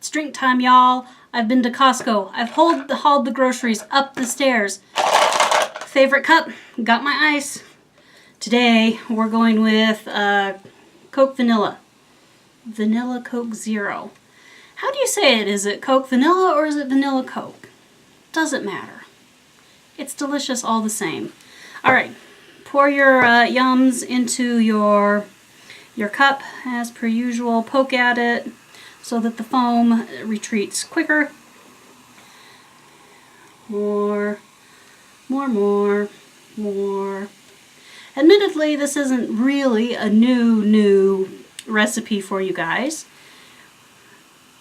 It's drink time, y'all. I've been to Costco. I've hauled the groceries up the stairs. Favorite cup, got my ice. Today, we're going with Coke Vanilla. Vanilla Coke Zero. How do you say it? Is it Coke Vanilla or is it Vanilla Coke? Doesn't matter. It's delicious all the same. All right, pour your yums into your cup as per usual. Poke at it so that the foam retreats quicker. More. Admittedly, this isn't really a new recipe for you guys.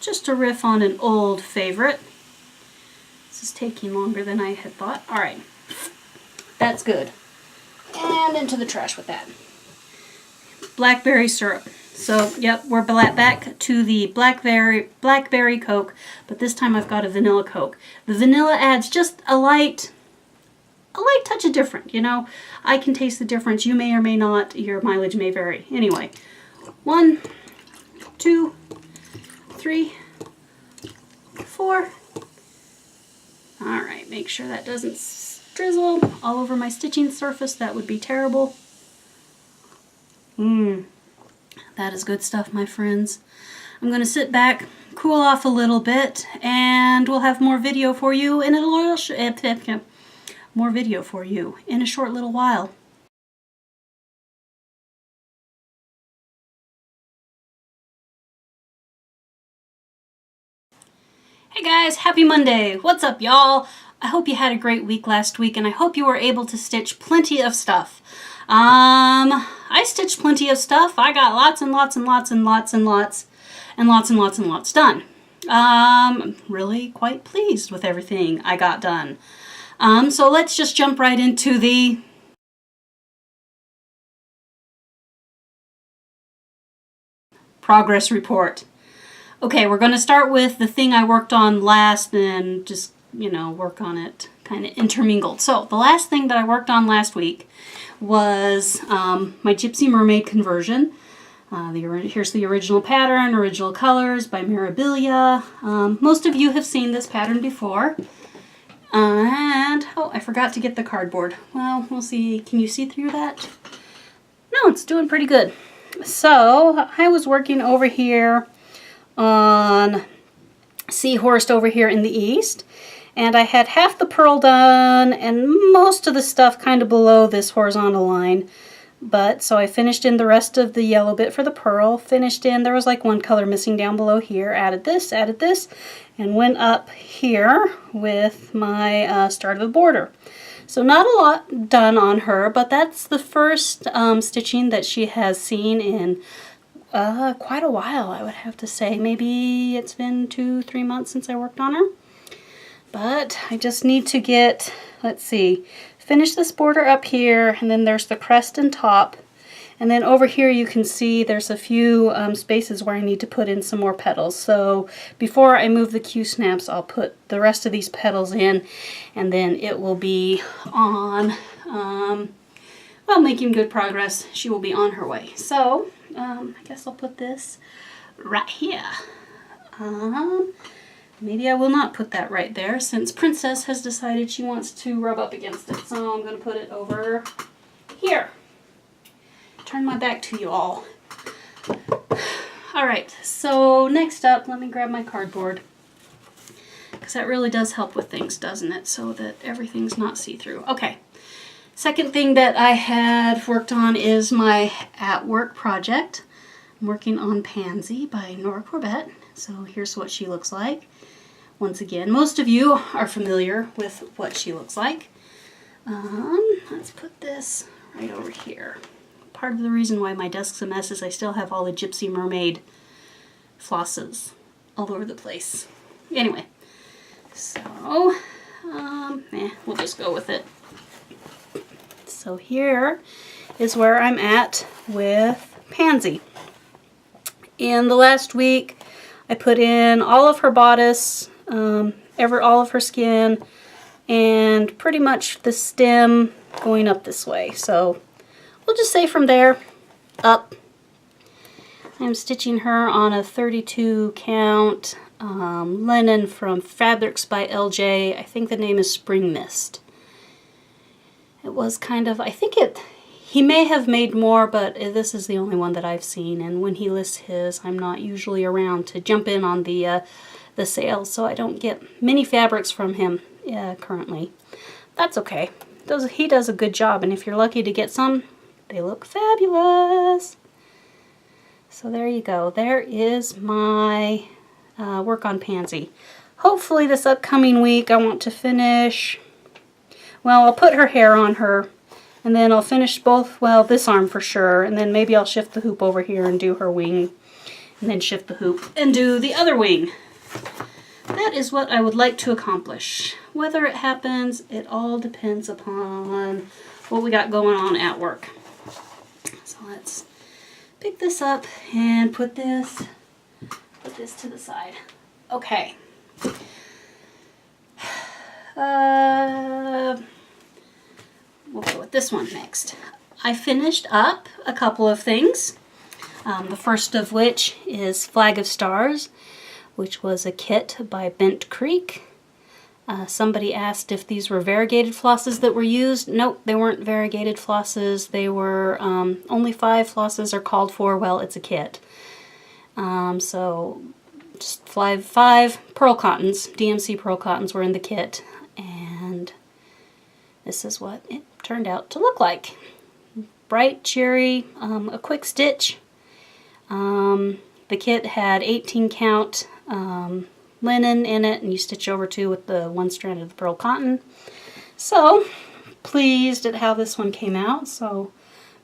Just a riff on an old favorite. This is taking longer than I had thought. All right, that's good. And into the trash with that. Blackberry syrup. So, yep, we're back to the blackberry Coke, but this time I've got a vanilla Coke. The vanilla adds just a light touch of different, you know. I can taste the difference. You may or may not. Your mileage may vary. Anyway, 1, 2, 3, 4. All right, make sure that doesn't drizzle all over my stitching surface. That would be terrible. That is good stuff, my friends. I'm going to sit back, cool off a little bit, and we'll have more video for you in a short little while. Hey guys, happy Monday. What's up, y'all? I hope you had a great week last week, and I hope you were able to stitch plenty of stuff. I stitched plenty of stuff. I got lots done. I'm really quite pleased with everything I got done. So let's just jump right into the progress report. Okay, we're going to start with the thing I worked on last and just, work on it kind of intermingled. So the last thing that I worked on last week was my Gypsy Mermaid conversion. Here's the original pattern, original colors by MIrabilia. Most of you have seen this pattern before. And, oh, I forgot to get the cardboard. Well, we'll see. Can you see through that? No, it's doing pretty good. So, I was working over here on Seahorse over here in the east. And I had half the pearl done and most of the stuff kind of below this horizontal line. But, so I finished in the rest of the yellow bit for the pearl, finished in, there was like one color missing down below here, added this, and went up here with my start of the border. So not a lot done on her, but that's the first stitching that she has seen in quite a while, I would have to say. Maybe it's been 2-3 months since I worked on her. But I just need to get, let's see, finish this border up here, and then there's the crest and top. And then over here you can see there's a few spaces where I need to put in some more petals. So before I move the Q-snaps, I'll put the rest of these petals in, and then it will be on, well, making good progress. She will be on her way. So I guess I'll put this right here. Maybe I will not put that right there since Princess has decided she wants to rub up against it. So I'm going to put it over here. Turn my back to you all. Alright, so next up, let me grab my cardboard. Because that really does help with things, doesn't it? So that everything's not see-through. Okay. Second thing that I had worked on is my at-work project. I'm working on Pansy by Nora Corbet. So here's what she looks like. Once again, most of you are familiar with what she looks like. Let's put this right over here. Part of the reason why my desk's a mess is I still have all the Gypsy Mermaid flosses all over the place. Anyway, so we'll just go with it. So here is where I'm at with Pansy. In the last week, I put in all of her bodice, all of her skin, and pretty much the stem going up this way. So we'll just say from there up. I'm stitching her on a 32 count linen from Fabrics by LJ. I think the name is Spring Mist. It was kind of, I think he may have made more, but this is the only one that I've seen. And when he lists his, I'm not usually around to jump in on the sales, so I don't get many fabrics from him currently. That's okay. He does a good job, and if you're lucky to get some, they look fabulous. So there you go. There is my work on Pansy. Hopefully this upcoming week I want to finish, well, I'll put her hair on her, and then I'll finish both, well, this arm for sure, and then maybe I'll shift the hoop over here and do her wing, and then shift the hoop and do the other wing. That is what I would like to accomplish. Whether it happens, it all depends upon what we got going on at work. So let's pick this up and put this to the side. Okay. We'll go with this one next. I finished up a couple of things. The first of which is Flag of Stars, which was a kit by Bent Creek. Somebody asked if these were variegated flosses that were used. Nope, they weren't variegated flosses. They were only 5 flosses are called for. Well, it's a kit. So just 5 pearl cottons, DMC pearl cottons were in the kit. And this is what it turned out to look like. Bright, cheery, a quick stitch. The kit had 18 count linen in it, and you stitch over 2 with the 1 strand of the pearl cotton. So pleased at how this one came out. So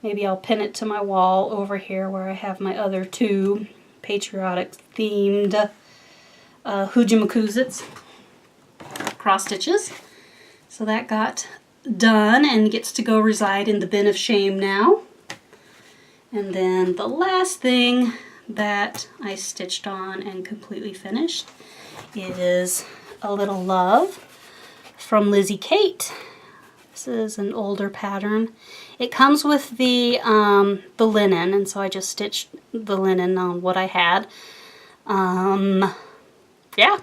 maybe I'll pin it to my wall over here where I have my other 2 patriotic themed Hujimakuzits cross stitches. So that got done and gets to go reside in the bin of shame now. And then the last thing that I stitched on and completely finished is a little love from Lizzie Kate. This is an older pattern. It comes with the linen, and so I just stitched the linen on what I had. Yeah.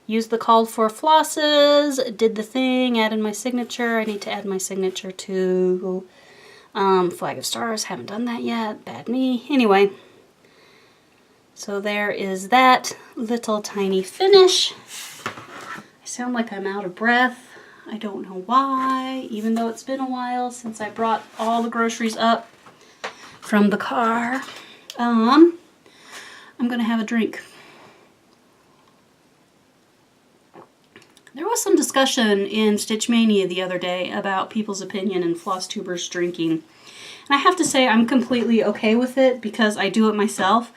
Used the called for flosses, did the thing, added my signature. I need to add my signature to Flag of Stars. Haven't done that yet. Bad me. Anyway, so there is that little tiny finish. I sound like I'm out of breath. I don't know why, even though it's been a while since I brought all the groceries up from the car. I'm going to have a drink. There was some discussion in Stitch Mania the other day about people's opinion in Flosstubers drinking. And I have to say I'm completely okay with it because I do it myself.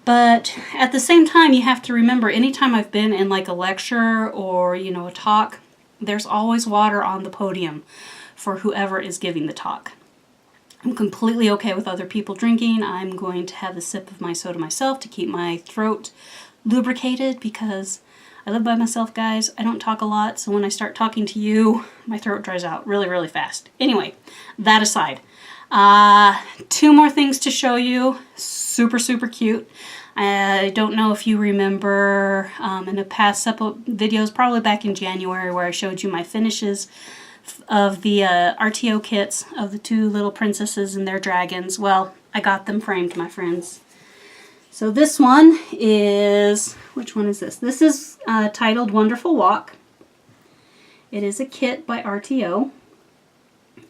But at the same time, you have to remember anytime I've been in like a lecture or, you know, a talk, there's always water on the podium for whoever is giving the talk. I'm completely okay with other people drinking. I'm going to have a sip of my soda myself to keep my throat lubricated because I live by myself, guys. I don't talk a lot, so when I start talking to you, my throat dries out really, really fast. Anyway, that aside, 2 more things to show you. Super, super cute. I don't know if you remember in the past couple videos, probably back in January, where I showed you my finishes of the RTO kits of the 2 little princesses and their dragons. Well, I got them framed, my friends. So this one is, which one is this? This is titled Wonderful Walk. It is a kit by RTO.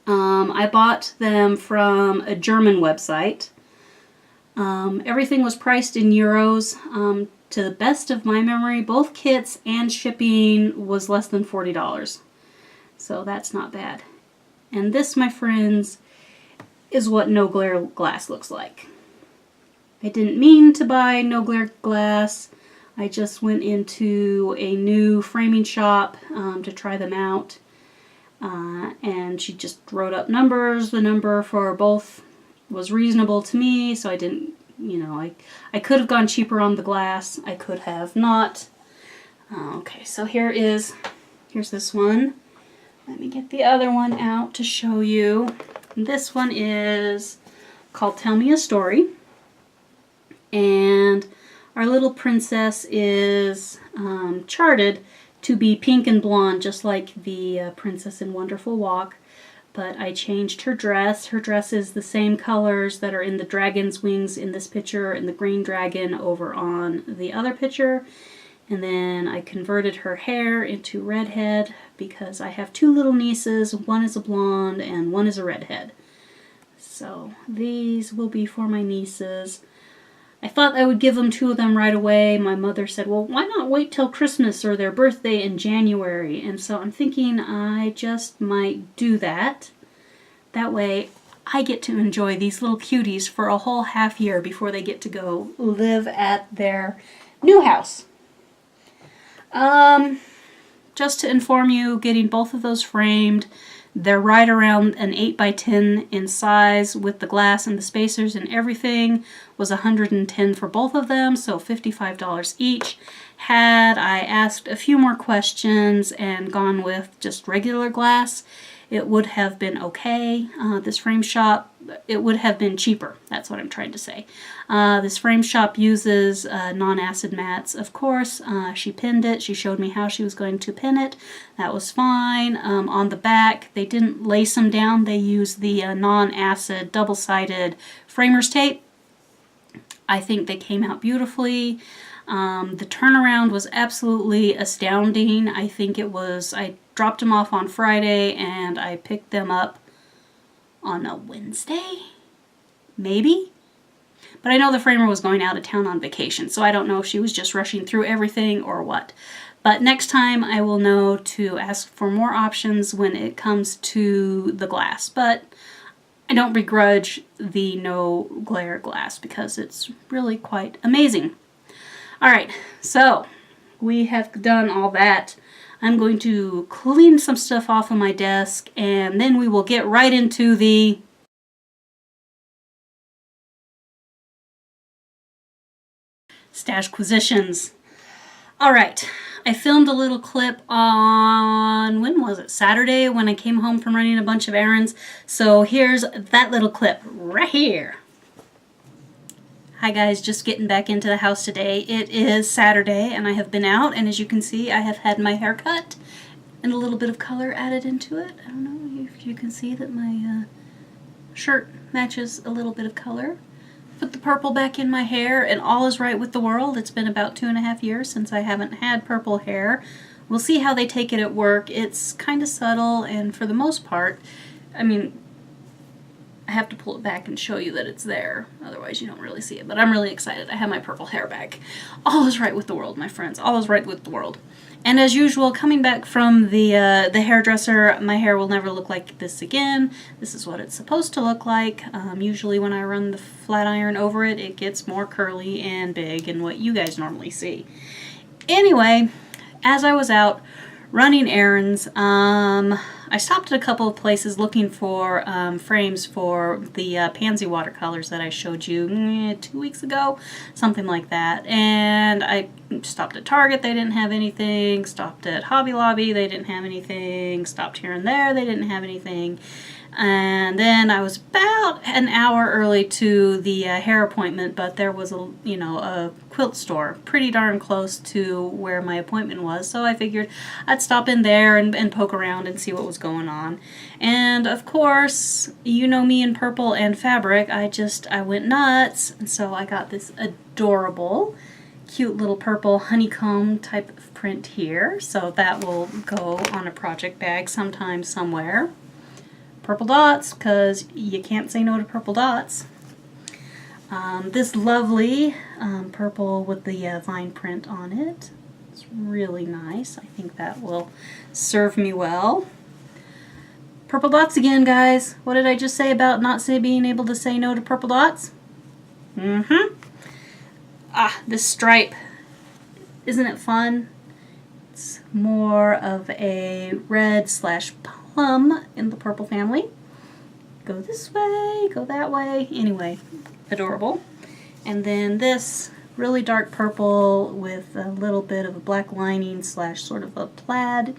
I bought them from a German website. Everything was priced in euros. To the best of my memory, both kits and shipping was less than $40. So that's not bad. And this, my friends, is what no glare glass looks like. I didn't mean to buy no glare glass. I just went into a new framing shop to try them out. And she just wrote up numbers. The number for both was reasonable to me, so I didn't, you know, I could have gone cheaper on the glass. I could have not. Okay, so here's this one. Let me get the other one out to show you. This one is called Tell Me a Story. And Our little princess is charted to be pink and blonde, just like the Princess in Wonderful Walk. But I changed her dress. Her dress is the same colors that are in the dragon's wings in this picture and the green dragon over on the other picture. And then I converted her hair into redhead because I have two little nieces. One is a blonde and one is a redhead. So these will be for my nieces. I thought I would give them two of them right away. My mother said, well, why not wait till Christmas or their birthday in January? And so I'm thinking I just might do that. That way I get to enjoy these little cuties for a whole half year before they get to go live at their new house. Just to inform you, getting both of those framed, they're right around an 8x10 in size with the glass and the spacers and everything. Was $110 for both of them, so $55 each. Had I asked a few more questions and gone with just regular glass, it would have been okay. This frame shop, it would have been cheaper. That's what I'm trying to say. This frame shop uses non-acid mats, of course. She pinned it. She showed me how she was going to pin it. That was fine. On the back, they didn't lace them down. They used the non-acid double-sided framer's tape. I think they came out beautifully. The turnaround was absolutely astounding. I think it was, I dropped them off on Friday and I picked them up on a Wednesday? Maybe? But I know the framer was going out of town on vacation, so I don't know if she was just rushing through everything or what. But next time I will know to ask for more options when it comes to the glass. But I don't begrudge the no glare glass because it's really quite amazing. Alright, so we have done all that. I'm going to clean some stuff off of my desk and then we will get right into the Stashquisitions. Alright, I filmed a little clip on, when was it? Saturday when I came home from running a bunch of errands. So here's that little clip right here. Hi guys, just getting back into the house today. It is Saturday and I have been out, and as you can see I have had my hair cut and a little bit of color added into it. I don't know if you can see that my shirt matches a little bit of color. Put the purple back in my hair and all is right with the world. It's been about 2.5 years since I haven't had purple hair. We'll see how they take it at work. It's kind of subtle and for the most part, I mean, I have to pull it back and show you that it's there. Otherwise you don't really see it. But I'm really excited. I have my purple hair back. All is right with the world, my friends. All is right with the world. And as usual, coming back from the hairdresser, my hair will never look like this again. This is what it's supposed to look like. Usually when I run the flat iron over it, it gets more curly and big and what you guys normally see. Anyway, as I was out running errands, I stopped at a couple of places looking for frames for the Pansy watercolors that I showed you 2 weeks ago, something like that. And I stopped at Target, they didn't have anything. Stopped at Hobby Lobby, they didn't have anything. Stopped here and there, they didn't have anything. And then I was about an hour early to the hair appointment, but there was a quilt store pretty darn close to where my appointment was, so I figured I'd stop in there and poke around and see what was going on. And of course, you know me in purple and fabric, I went nuts, and so I got this adorable, cute little purple honeycomb type of print here, so that will go on a project bag sometime somewhere. Purple dots, because you can't say no to purple dots. This lovely purple with the vine print on it. It's really nice. I think that will serve me well. Purple dots again, guys. What did I just say about not being able to say no to purple dots? This stripe. Isn't it fun? It's more of a red / plum in the purple family. Go this way, go that way. Anyway, adorable. And then this really dark purple with a little bit of a black lining / sort of a plaid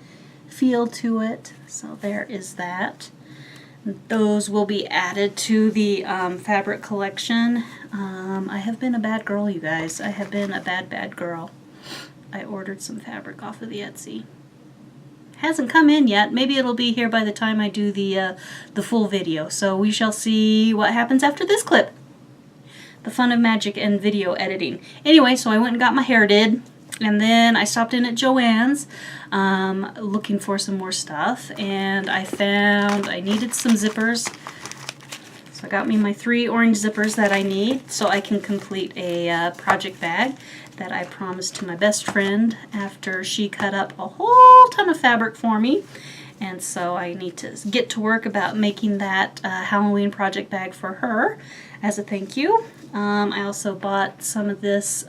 feel to it. So there is that. Those will be added to the fabric collection. I have been a bad girl, you guys. I have been a bad girl. I ordered some fabric off of the Etsy. Hasn't come in yet. Maybe it'll be here by the time I do the full video. So we shall see what happens after this clip. The fun of magic and video editing. Anyway, so I went and got my hair did. And then I stopped in at Joann's looking for some more stuff. And I found I needed some zippers. So I got me my 3 orange zippers that I need so I can complete a project bag that I promised to my best friend after she cut up a whole ton of fabric for me. And so I need to get to work about making that Halloween project bag for her as a thank you. I also bought some of this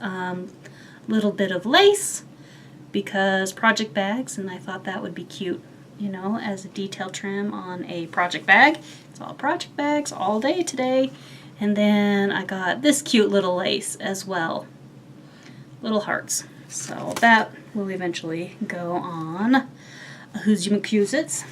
little bit of lace because project bags, and I thought that would be cute, you know, as a detail trim on a project bag. It's all project bags all day today. And then I got this cute little lace as well. Little hearts. So that will eventually go on a Who's You McCusits.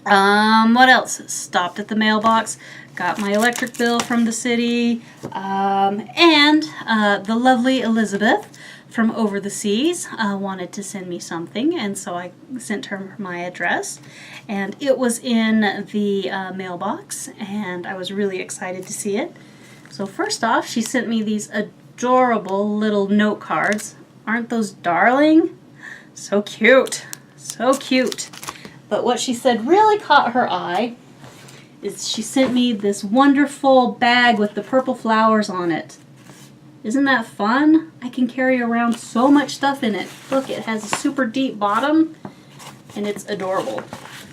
What else? Stopped at the mailbox, got my electric bill from the city, and the lovely Elizabeth from over the seas wanted to send me something, and so I sent her my address, and it was in the mailbox, and I was really excited to see it. So first off, she sent me these adorable little note cards. Aren't those darling? So cute. So cute. But what she said really caught her eye is she sent me this wonderful bag with the purple flowers on it. Isn't that fun? I can carry around so much stuff in it. Look, it has a super deep bottom and it's adorable.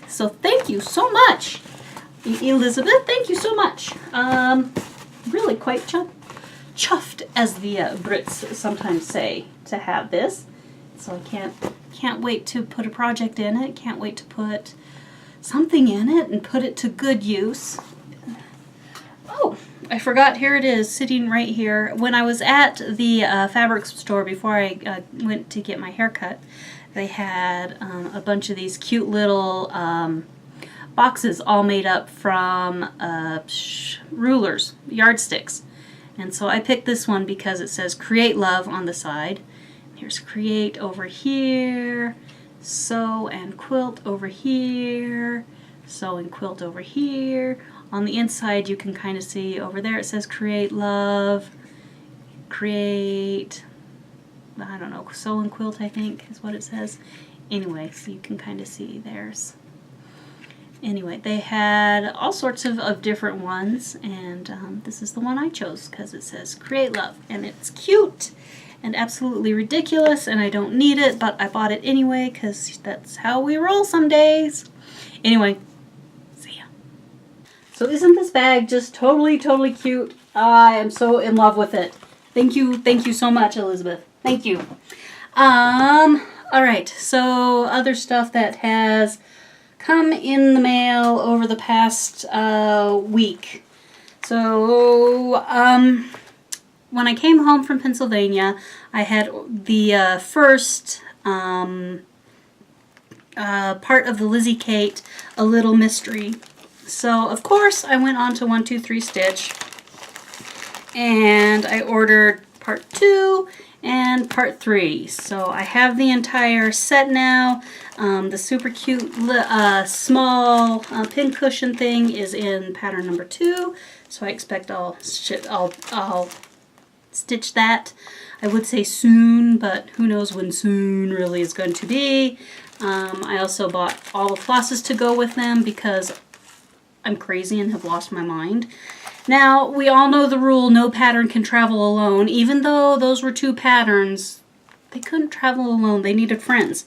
So thank you so much, Elizabeth. Thank you so much. Really quite chuffed, as the Brits sometimes say, to have this. So I can't wait to put a project in it. Can't wait to put something in it and put it to good use. Oh, I forgot. Here it is, sitting right here. When I was at the fabric store before I went to get my hair cut, they had a bunch of these cute little boxes all made up from rulers, yardsticks. And so I picked this one because it says Create Love on the side. Here's Create over here, Sew and Quilt over here, Sew and Quilt over here. On the inside you can kind of see over there it says Create Love, Create, I don't know, Sew and Quilt I think is what it says. Anyway, so you can kind of see theirs. Anyway, they had all sorts of different ones, and this is the one I chose because it says Create Love, and it's cute and absolutely ridiculous, and I don't need it, but I bought it anyway because that's how we roll some days. Anyway, see ya. So isn't this bag just totally cute? I am so in love with it. Thank you so much, Elizabeth. Thank you. Alright, so other stuff that has come in the mail over the past week. So, when I came home from Pennsylvania, I had the first part of the Lizzie Kate, A Little Mystery. So, of course, I went on to 1-2-3 Stitch, and I ordered part 2 and part 3. So I have the entire set now. The super cute small pin cushion thing is in pattern number 2. So I expect I'll stitch that. I would say soon, but who knows when soon really is going to be. I also bought all the flosses to go with them because I'm crazy and have lost my mind. Now, we all know the rule, no pattern can travel alone. Even though those were 2 patterns, they couldn't travel alone. They needed friends.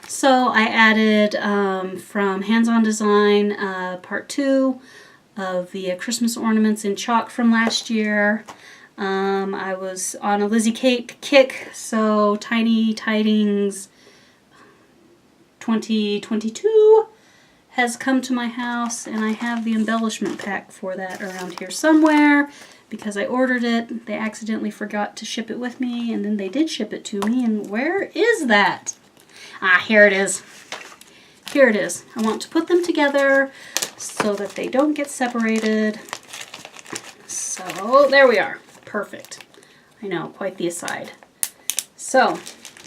So I added from Hands On Design part 2 of the Christmas ornaments in chalk from last year. I was on a Lizzie Kate kick, so Tiny Tidings 2022 has come to my house, and I have the embellishment pack for that around here somewhere because I ordered it. They accidentally forgot to ship it with me, and then they did ship it to me, and where is that? Ah, here it is. Here it is. I want to put them together so that they don't get separated. So there we are. Perfect. I know, quite the aside. So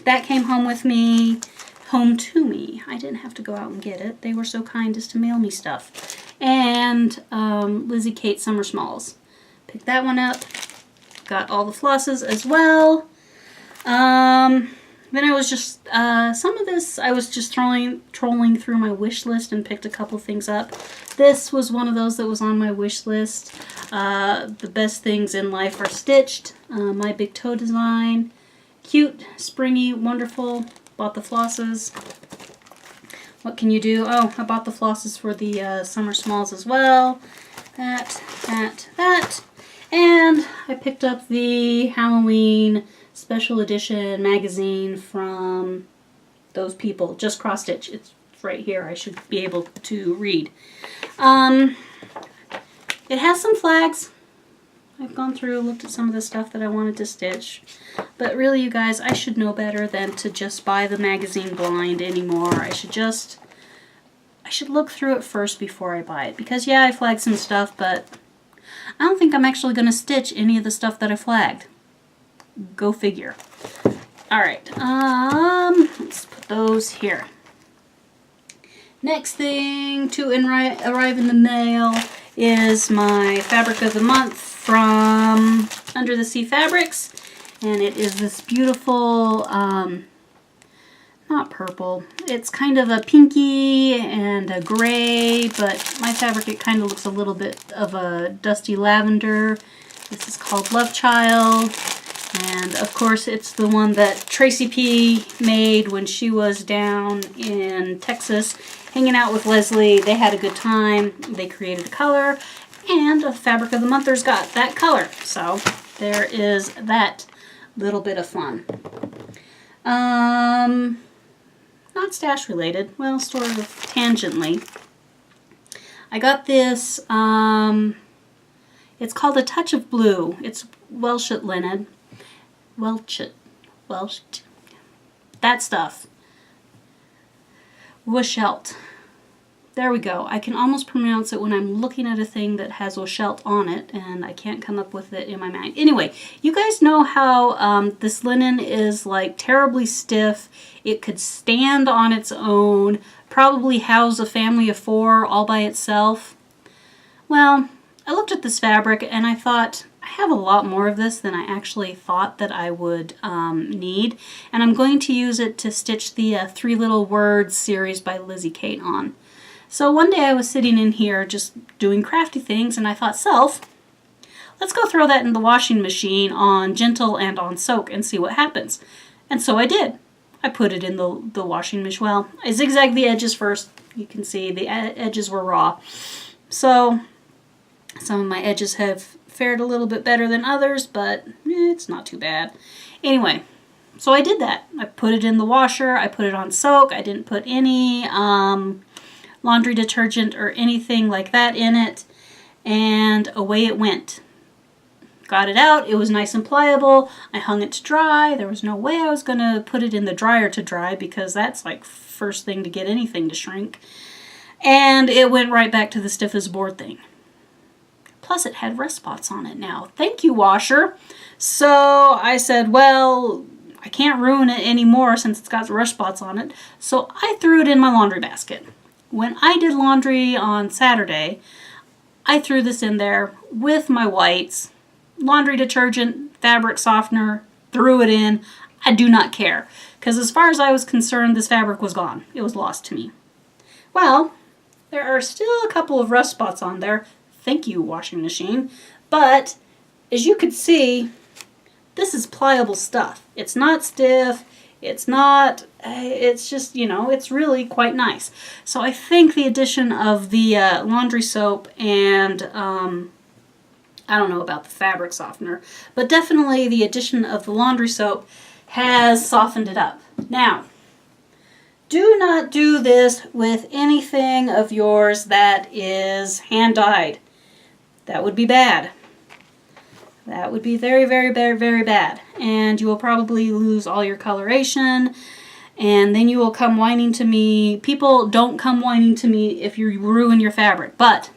that came home with me, home to me. I didn't have to go out and get it. They were so kind as to mail me stuff. And Lizzie Kate Summer Smalls. Picked that one up. Got all the flosses as well. Then I was just, some of this, I was just trolling through my wish list and picked a couple things up. This was one of those that was on my wish list. The best things in life are stitched. My big toe design. Cute, springy, wonderful. Bought the flosses. What can you do? Oh, I bought the flosses for the Summer Smalls as well. That. And I picked up the Halloween special edition magazine from those people. Just Cross Stitch. It's right here. I should be able to read. It has some flags. I've gone through, looked at some of the stuff that I wanted to stitch. But really, you guys, I should know better than to just buy the magazine blind anymore. I should look through it first before I buy it. Because, yeah, I flagged some stuff, but I don't think I'm actually going to stitch any of the stuff that I flagged. Go figure. Alright, let's put those here. Next thing to arrive in the mail is my fabric of the month from Under the Sea Fabrics. And it is this beautiful, not purple, it's kind of a pinky and a gray, but my fabric, it kind of looks a little bit of a dusty lavender. This is called Love Child. And of course it's the one that Tracy P made when she was down in Texas hanging out with Leslie. They had a good time. They created a color, and a fabric of the monthers got that color. So there is that little bit of fun. Not stash related, well, sort of tangentially. I got this, it's called A Touch of Blue. It's Welshit linen. Welshit. That stuff. Washelt. There we go. I can almost pronounce it when I'm looking at a thing that has Washelt on it, and I can't come up with it in my mind. Anyway, you guys know how this linen is like terribly stiff. It could stand on its own, probably house a family of 4 all by itself. Well, I looked at this fabric and I thought, I have a lot more of this than I actually thought that I would need, and I'm going to use it to stitch the 3 Little Words series by Lizzie Kate on. So one day I was sitting in here just doing crafty things, and I thought, self, let's go throw that in the washing machine on gentle and on soak and see what happens. And so I did. I put it in the washing machine. Well, I zigzagged the edges first. You can see the edges were raw. So some of my edges have fared a little bit better than others, but it's not too bad. Anyway, so I did that. I put it in the washer. I put it on soak. I didn't put any laundry detergent or anything like that in it, and away it went. Got it out. It was nice and pliable. I hung it to dry. There was no way I was going to put it in the dryer to dry, because that's like first thing to get anything to shrink. And it went right back to the stiff as board thing. Plus it had rust spots on it now. Thank you, washer. So I said, well, I can't ruin it anymore since it's got rust spots on it. So I threw it in my laundry basket. When I did laundry on Saturday, I threw this in there with my whites, laundry detergent, fabric softener, threw it in. I do not care, because as far as I was concerned, this fabric was gone. It was lost to me. Well, there are still a couple of rust spots on there. Thank you, washing machine. But as you could see, this is pliable stuff. It's not stiff. It's not, it's just, you know, it's really quite nice. So I think the addition of the laundry soap and, I don't know about the fabric softener, but definitely the addition of the laundry soap has softened it up. Now, do not do this with anything of yours that is hand-dyed. That would be bad. That would be very, very, very, very bad. And you will probably lose all your coloration and then you will come whining to me. People don't come whining to me if you ruin your fabric, but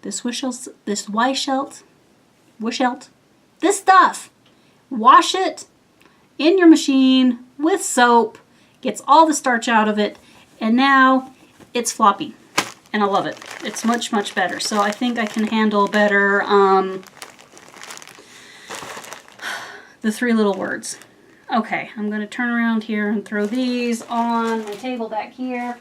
this this stuff, wash it in your machine with soap, gets all the starch out of it, and now it's floppy, and I love it. It's much, much better. So I think I can handle better the three little words. Okay, I'm going to turn around here and throw these on my table back here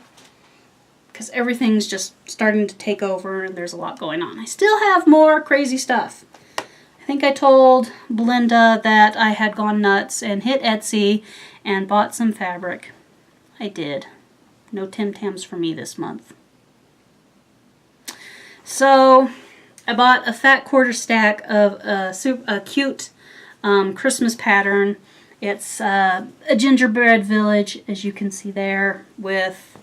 because everything's just starting to take over and there's a lot going on. I still have more crazy stuff. I think I told Belinda that I had gone nuts and hit Etsy and bought some fabric. I did. No Tim Tams for me this month. So I bought a fat quarter stack of a cute Christmas pattern. It's a gingerbread village, as you can see there, with,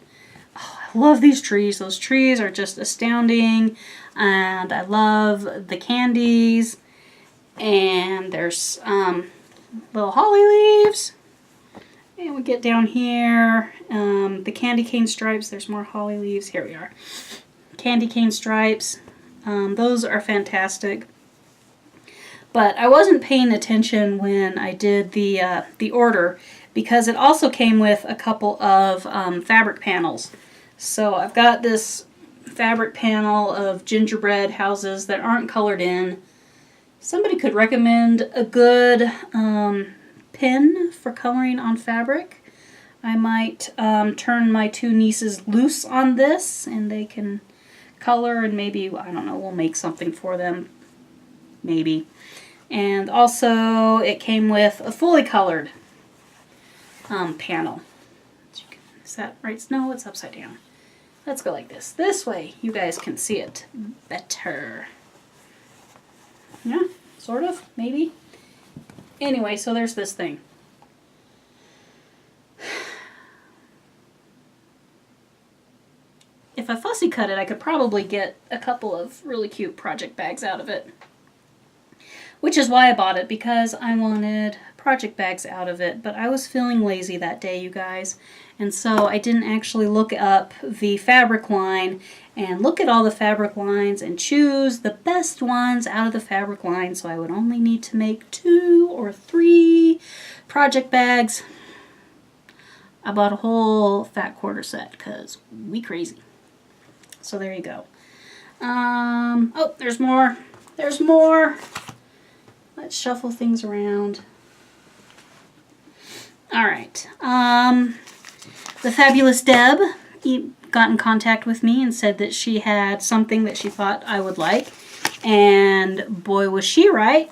oh, I love these trees. Those trees are just astounding, and I love the candies, and there's little holly leaves, and we get down here, the candy cane stripes. There's more holly leaves. Here we are. Candy cane stripes. Those are fantastic. But I wasn't paying attention when I did the order because it also came with a couple of fabric panels. So I've got this fabric panel of gingerbread houses that aren't colored in. Somebody could recommend a good pen for coloring on fabric. I might turn my two nieces loose on this and they can color, and maybe, I don't know, we'll make something for them. Maybe. And also it came with a fully colored panel. Is that right? No, it's upside down. Let's go like this. This way you guys can see it better. Yeah, sort of, maybe. Anyway, so there's this thing. If I fussy cut it, I could probably get a couple of really cute project bags out of it. Which is why I bought it, because I wanted project bags out of it. But I was feeling lazy that day, you guys. And so I didn't actually look up the fabric line and look at all the fabric lines and choose the best ones out of the fabric line. So I would only need to make 2 or 3 project bags. I bought a whole fat quarter set because we crazy. So there you go. Oh, there's more. There's more. Let's shuffle things around. All right. The fabulous Deb got in contact with me and said that she had something that she thought I would like. And boy, was she right.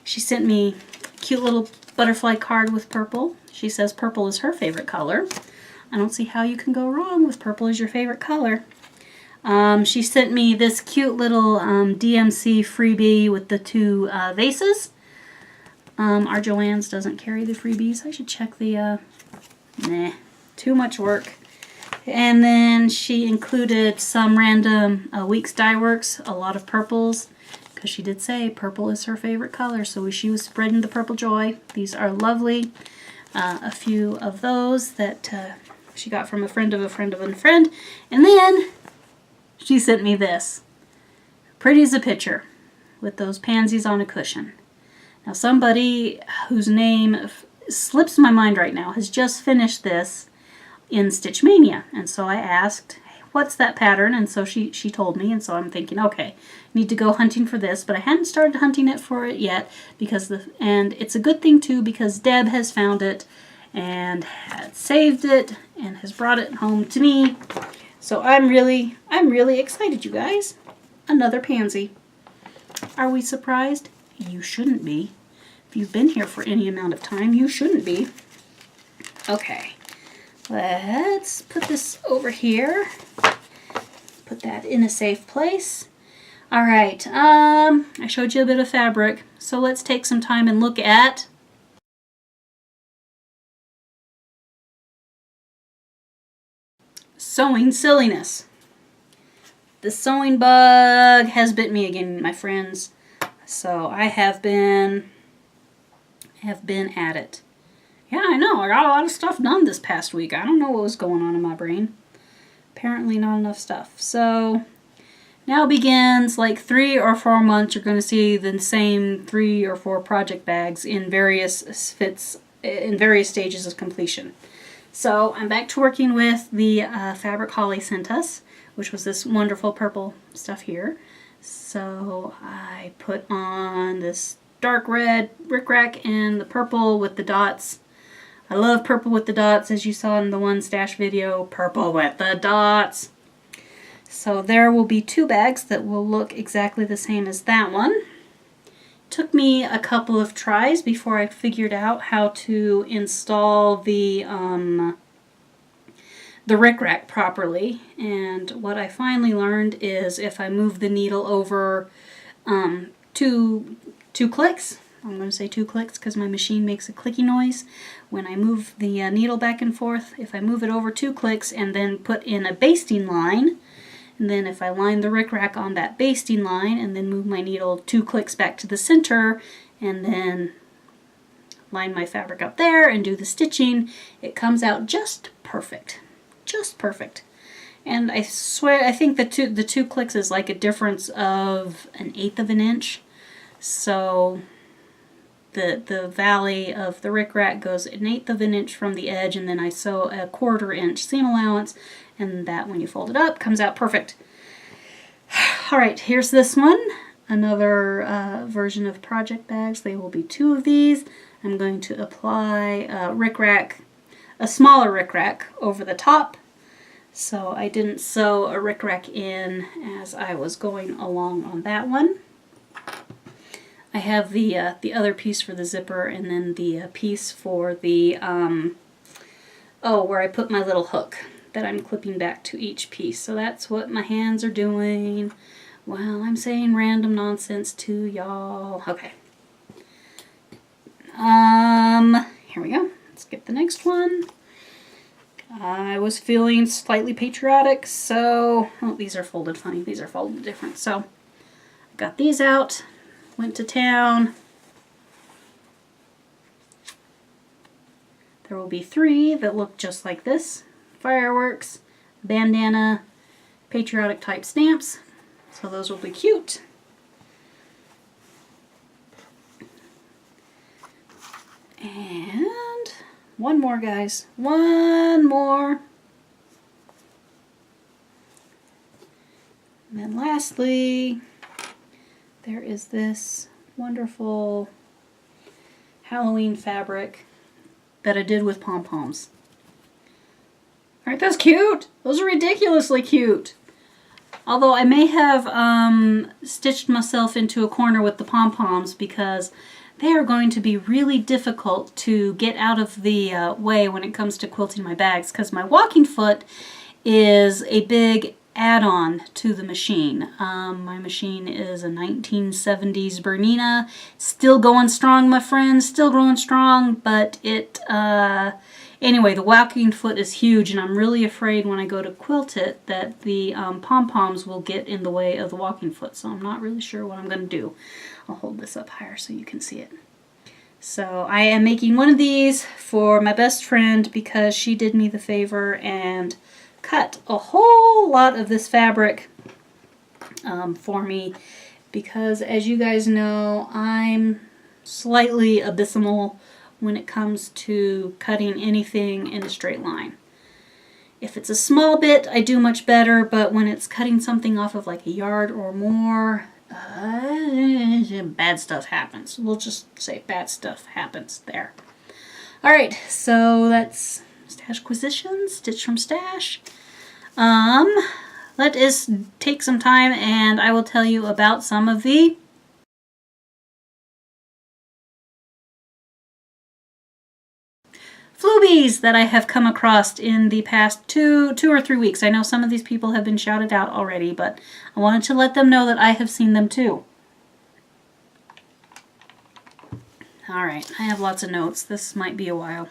She sent me a cute little butterfly card with purple. She says purple is her favorite color. I don't see how you can go wrong with purple as your favorite color. She sent me this cute little DMC freebie with the 2 vases. Our Joann's doesn't carry the freebies. I should check the, nah, too much work. And then she included some random Weeks Dye Works, a lot of purples, because she did say purple is her favorite color, so she was spreading the purple joy. These are lovely. A few of those that she got from a friend of a friend of a friend. And then she sent me this. Pretty as a picture with those pansies on a cushion. Now somebody whose name slips my mind right now has just finished this in Stitch Mania. And so I asked, hey, what's that pattern? And so she told me, and so I'm thinking, okay, need to go hunting for this, but I hadn't started hunting it for it yet because and it's a good thing too because Deb has found it and had saved it and has brought it home to me. So I'm really excited, you guys. Another pansy. Are we surprised? You shouldn't be. If you've been here for any amount of time, you shouldn't be. Okay. Let's put this over here. Put that in a safe place. All right. I showed you a bit of fabric. So let's take some time and look at sewing silliness. The sewing bug has bit me again, my friends. So I have been at it. Yeah, I know. I got a lot of stuff done this past week. I don't know what was going on in my brain. Apparently not enough stuff. So now begins like 3 or 4 months. You're going to see the same 3 or 4 project bags in various fits, in various stages of completion. So I'm back to working with the fabric Holly sent us, which was this wonderful purple stuff here. So I put on this dark red rickrack and the purple with the dots. I love purple with the dots, as you saw in the one stash video. Purple with the dots. So there will be 2 bags that will look exactly the same as that one. Took me a couple of tries before I figured out how to install the rickrack properly. And what I finally learned is if I move the needle over 2 clicks, I'm going to say 2 clicks because my machine makes a clicky noise when I move the needle back and forth. If I move it over 2 clicks and then put in a basting line, and then if I line the rickrack on that basting line and then move my needle 2 clicks back to the center and then line my fabric up there and do the stitching, it comes out just perfect. Just perfect. And I swear, I think the two clicks is like a difference of 1/8 of an inch. So the valley of the rickrack goes 1/8 of an inch from the edge, and then I sew a 1/4 inch seam allowance, and that when you fold it up comes out perfect. Alright, here's this one, another version of project bags. There will be 2 of these. I'm going to apply a smaller rickrack over the top, so I didn't sew a rickrack in as I was going along on that one. I have the other piece for the zipper, and then the piece for the, where I put my little hook that I'm clipping back to each piece. So that's what my hands are doing while I'm saying random nonsense to y'all. Okay. Here we go. Let's get the next one. I was feeling slightly patriotic, so, oh, these are folded funny. These are folded different. So I got these out. Went to town. There will be 3 that look just like this. Fireworks, bandana, patriotic type stamps. So those will be cute. And one more, guys. One more. And then lastly, there is this wonderful Halloween fabric that I did with pom-poms. Aren't those cute? Those are ridiculously cute. Although I may have stitched myself into a corner with the pom-poms because they are going to be really difficult to get out of the way when it comes to quilting my bags, because my walking foot is a big add-on to the machine. My machine is a 1970s Bernina. Still going strong, my friends. Still growing strong, but it... Anyway, the walking foot is huge, and I'm really afraid when I go to quilt it that the pom-poms will get in the way of the walking foot, so I'm not really sure what I'm going to do. I'll hold this up higher so you can see it. So I am making one of these for my best friend because she did me the favor and cut a whole lot of this fabric for me, because as you guys know, I'm slightly abysmal when it comes to cutting anything in a straight line. If it's a small bit, I do much better, but when it's cutting something off of like a yard or more, bad stuff happens. We'll just say bad stuff happens there. Alright, so that's Stashquisition, Stitch from Stash. Let us take some time and I will tell you about some of the Floobies that I have come across in the past two or 3 weeks. I know some of these people have been shouted out already, but I wanted to let them know that I have seen them too. Alright, I have lots of notes. This might be a while.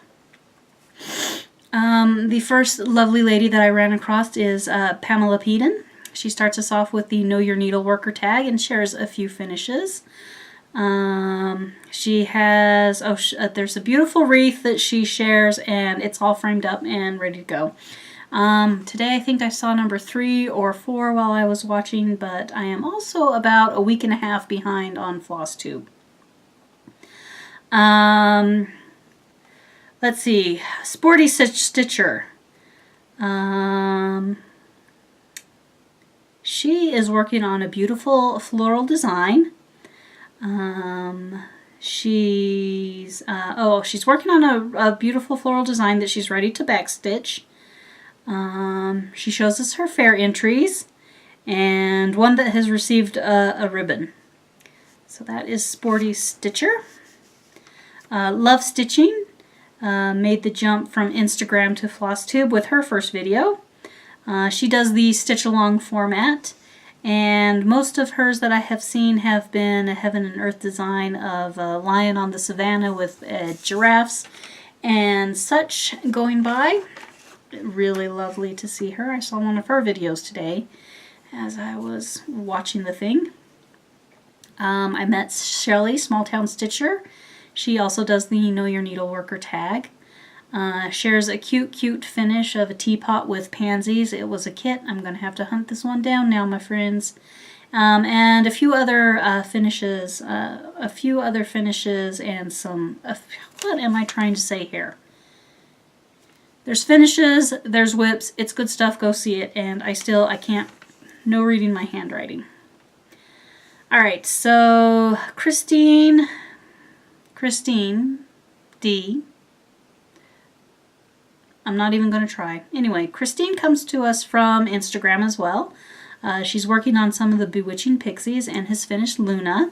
The first lovely lady that I ran across is Pamela Peden. She starts us off with the Know Your Needle Worker tag and shares a few finishes. She has, there's a beautiful wreath that she shares, and it's all framed up and ready to go. Today I think I saw number 3 or 4 while I was watching, but I am also about a week and a half behind on Flosstube. Let's see, Sporty Stitcher. She is working on a beautiful floral design. She's working on a beautiful floral design that she's ready to backstitch. She shows us her fair entries and one that has received a ribbon. So that is Sporty Stitcher. Love Stitching made the jump from Instagram to Flosstube with her first video. She does the stitch along format, and most of hers that I have seen have been a heaven and earth design of a lion on the savannah with giraffes and such going by. Really lovely to see her. I saw one of her videos today as I was watching the thing. I met Shelly, Small Town Stitcher. She also does the Know Your Needleworker tag. Shares a cute finish of a teapot with pansies. It was a kit. I'm going to have to hunt this one down now, my friends. And a few other finishes. And some... what am I trying to say here? There's finishes, there's whips. It's good stuff. Go see it. And I can't... no reading my handwriting. Alright, so Christine D. I'm not even going to try. Anyway, Christine comes to us from Instagram as well. She's working on some of the Bewitching Pixies and has finished Luna.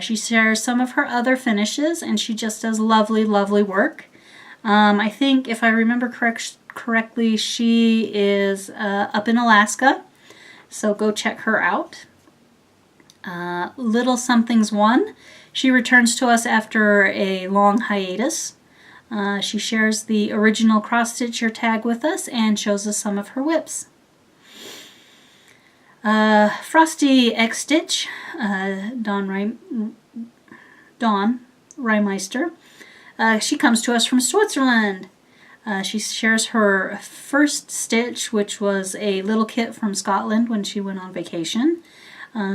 She shares some of her other finishes, and she just does lovely work. I think, if I remember correctly, she is up in Alaska, so go check her out. Little Somethings 1. She returns to us after a long hiatus. She shares the original cross-stitcher tag with us and shows us some of her whips. Frosty X Stitch, Dawn Reimeister. She comes to us from Switzerland. She shares her first stitch, which was a little kit from Scotland when she went on vacation.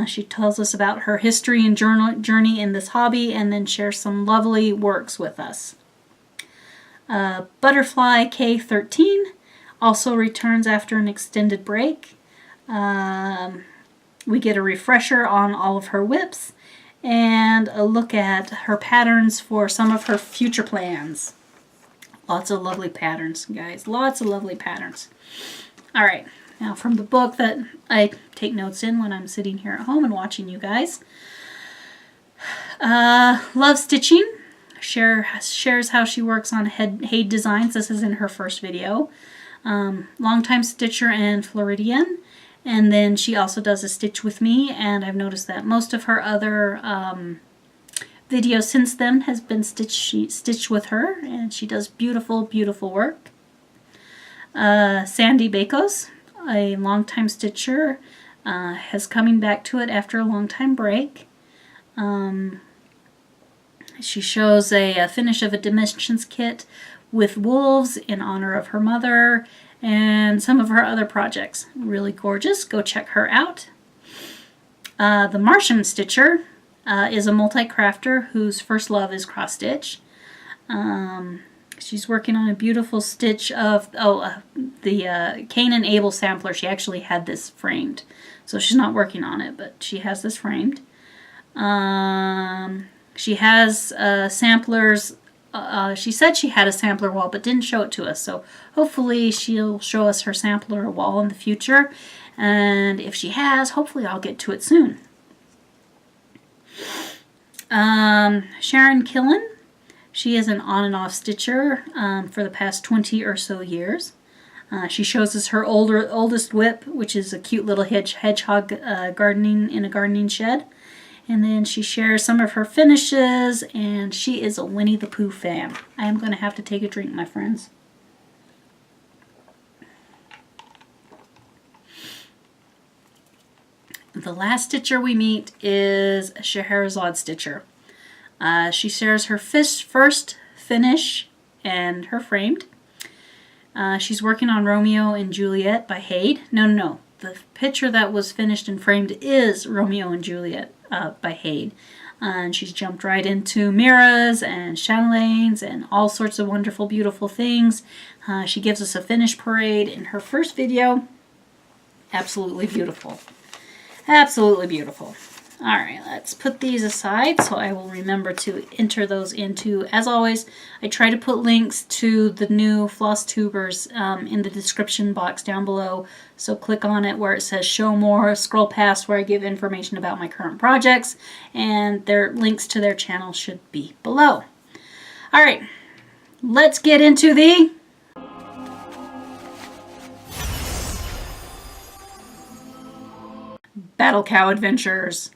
She tells us about her history and journey in this hobby, and then shares some lovely works with us. Butterfly K13 also returns after an extended break. We get a refresher on all of her whips and a look at her patterns for some of her future plans. Lots of lovely patterns, guys. Lots of lovely patterns. All right. Now, from the book that I take notes in when I'm sitting here at home and watching you guys. Love Stitching. Shares how she works on Haid designs. This is in her first video. Longtime Stitcher and Floridian. And then she also does a stitch with me. And I've noticed that most of her other videos since then has been stitched with her. And she does beautiful work. Sandy Bakos, a longtime stitcher, has coming back to it after a long time break. She shows a finish of a Dimensions kit with wolves in honor of her mother and some of her other projects. Really gorgeous. Go check her out. The Martian Stitcher is a multi-crafter whose first love is cross-stitch. She's working on a beautiful stitch of the Cain and Abel sampler. She actually had this framed. So she's not working on it, but she has this framed. She has samplers. She said she had a sampler wall, but didn't show it to us. So hopefully she'll show us her sampler wall in the future. And if she has, hopefully I'll get to it soon. Sharon Killen. She is an on and off stitcher for the past 20 or so years. She shows us her oldest whip, which is a cute little hedgehog gardening in a gardening shed. And then she shares some of her finishes, and she is a Winnie the Pooh fan. I am going to have to take a drink, my friends. The last stitcher we meet is Scheherazade Stitcher. She shares her first finish and her framed. She's working on Romeo and Juliet by Haid. No. The picture that was finished and framed is Romeo and Juliet by Haid. And she's jumped right into mirrors and chatelaines and all sorts of wonderful, beautiful things. She gives us a finish parade in her first video. Absolutely beautiful. Absolutely beautiful. All right, let's put these aside so I will remember to enter those into. As always, I try to put links to the new Flosstubers in the description box down below. So click on it where it says show more, scroll past where I give information about my current projects, and their links to their channel should be below. All right, let's get into the Battle Cow Adventures.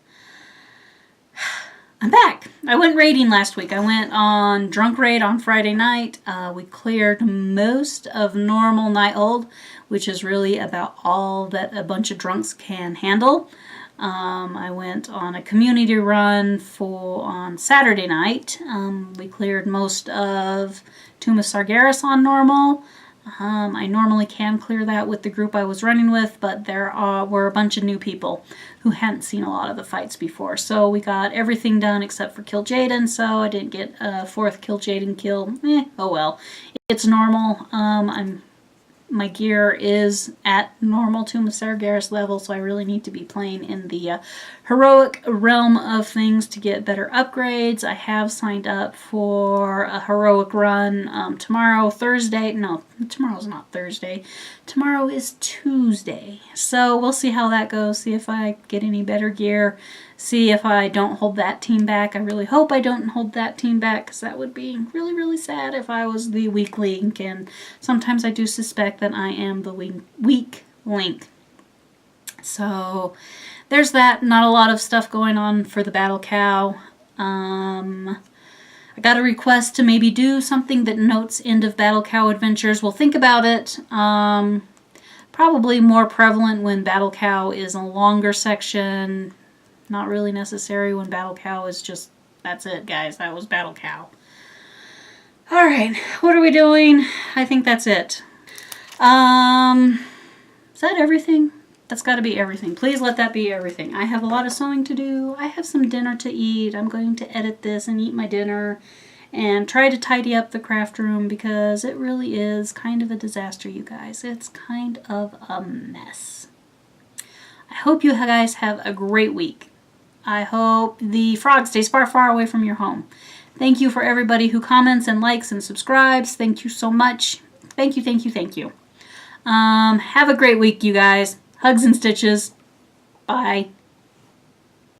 I'm back. I went raiding last week. I went on Drunk Raid on Friday night. We cleared most of normal Nighthold, which is really about all that a bunch of drunks can handle. I went on a community run on Saturday night. We cleared most of Tomb of Sargeras on normal. I normally can clear that with the group I was running with, but there were a bunch of new people who hadn't seen a lot of the fights before. So we got everything done except for Kill Jaden, so I didn't get a fourth Kill Jaden kill. Oh well. It's normal. My gear is at normal Tomb of Sargeras level, so I really need to be playing in the heroic realm of things to get better upgrades. I have signed up for a heroic run tomorrow, Thursday. No, tomorrow's not Thursday. Tomorrow is Tuesday. So we'll see how that goes, see if I get any better gear, see if I don't hold that team back. I really hope I don't hold that team back, because that would be really, really sad if I was the weak link, and sometimes I do suspect that I am the weak link. So there's that. Not a lot of stuff going on for the Battle Cow. I got a request to maybe do something that notes end of Battle Cow Adventures. We'll think about it. Probably more prevalent when Battle Cow is a longer section. Not really necessary when Battle Cow is just, that's it, guys. That was Battle Cow. All right, what are we doing? I think that's it. Is that everything? That's got to be everything. Please let that be everything. I have a lot of sewing to do. I have some dinner to eat. I'm going to edit this and eat my dinner and try to tidy up the craft room, because it really is kind of a disaster, you guys. It's kind of a mess. I hope you guys have a great week. I hope the frog stays far, far away from your home. Thank you for everybody who comments and likes and subscribes. Thank you so much. Thank you, thank you, thank you. Have a great week, you guys. Hugs and stitches. Bye.